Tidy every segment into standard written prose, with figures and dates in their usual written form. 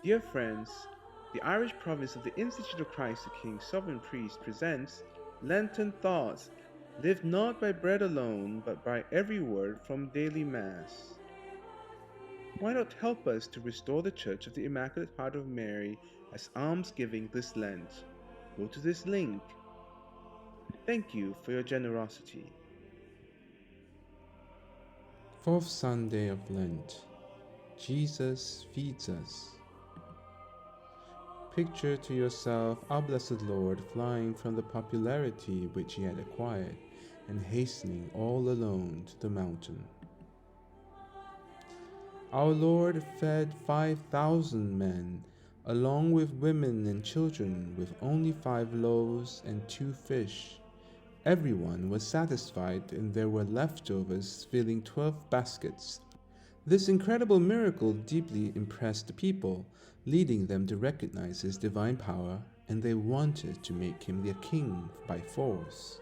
Dear friends, the Irish province of the Institute of Christ the King Sovereign Priest presents Lenten Thoughts, live not by bread alone, but by every word from daily Mass. Why not help us to restore the Church of the Immaculate Heart of Mary as almsgiving this Lent? Go to this link. Thank you for your generosity. Fourth Sunday of Lent. Jesus feeds us. Picture to yourself our blessed Lord flying from the popularity which he had acquired and hastening all alone to the mountain. Our Lord fed 5,000 men, along with women and children, with only 5 loaves and 2 fish. Everyone was satisfied, and there were leftovers filling 12 baskets. This incredible miracle deeply impressed the people, leading them to recognize his divine power, and they wanted to make him their king by force.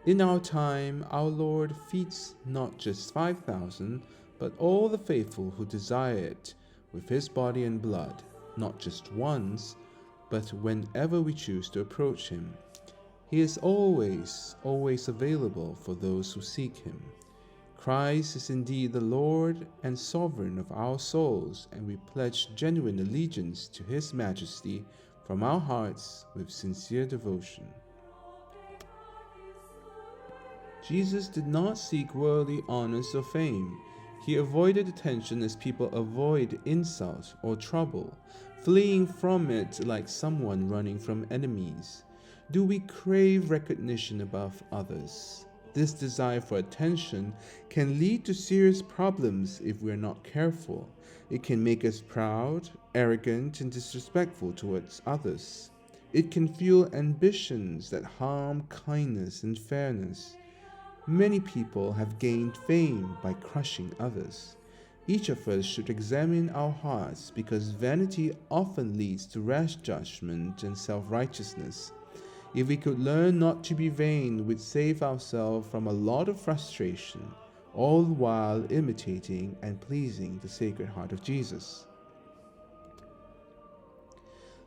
In our time, our Lord feeds not just 5,000, but all the faithful who desire it with his body and blood, not just once, but whenever we choose to approach him. He is always available for those who seek him. Christ is indeed the Lord and Sovereign of our souls, and we pledge genuine allegiance to His Majesty from our hearts with sincere devotion. Jesus did not seek worldly honors or fame. He avoided attention as people avoid insult or trouble, fleeing from it like someone running from enemies. Do we crave recognition above others? This desire for attention can lead to serious problems if we are not careful. It can make us proud, arrogant, and disrespectful towards others. It can fuel ambitions that harm kindness and fairness. Many people have gained fame by crushing others. Each of us should examine our hearts because vanity often leads to rash judgment and self-righteousness. If we could learn not to be vain, we'd save ourselves from a lot of frustration, all the while imitating and pleasing the Sacred Heart of Jesus.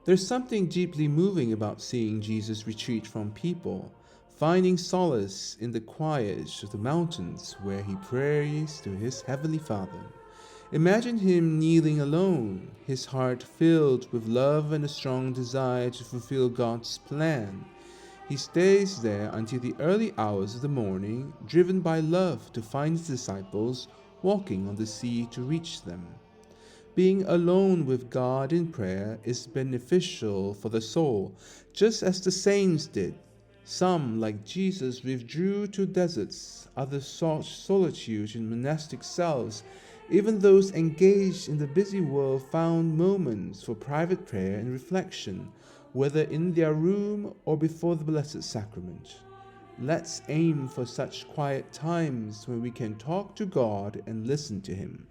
There's something deeply moving about seeing Jesus retreat from people, finding solace in the quiet of the mountains where he prays to his Heavenly Father. Imagine him kneeling alone, his heart filled with love and a strong desire to fulfill God's plan. He stays there until the early hours of the morning, driven by love to find his disciples walking on the sea to reach them. Being alone with God in prayer is beneficial for the soul, just as the saints did. Some, like Jesus, withdrew to deserts, others sought solitude in monastic cells. Even those engaged in the busy world found moments for private prayer and reflection, whether in their room or before the Blessed Sacrament. Let's aim for such quiet times when we can talk to God and listen to Him.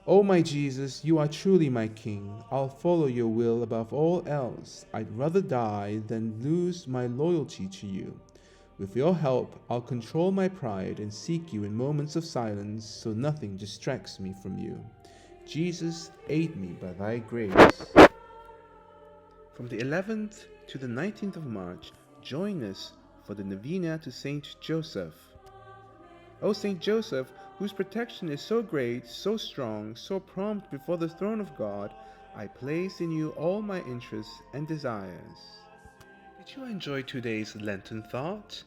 O my Jesus, you are truly my King. I'll follow your will above all else. I'd rather die than lose my loyalty to you. With your help, I'll control my pride and seek you in moments of silence so nothing distracts me from you. Jesus, aid me by thy grace. From the 11th to the 19th of March, join us for the Novena to Saint Joseph. O Saint Joseph, whose protection is so great, so strong, so prompt before the throne of God, I place in you all my interests and desires. Did you enjoy today's Lenten thought?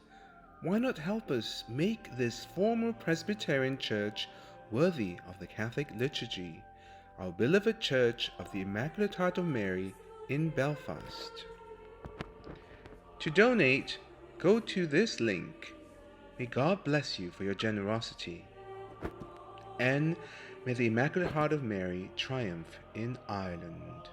Why not help us make this former Presbyterian church worthy of the Catholic liturgy, our beloved Church of the Immaculate Heart of Mary in Belfast? To donate, go to this link. May God bless you for your generosity. And may the Immaculate Heart of Mary triumph in Ireland.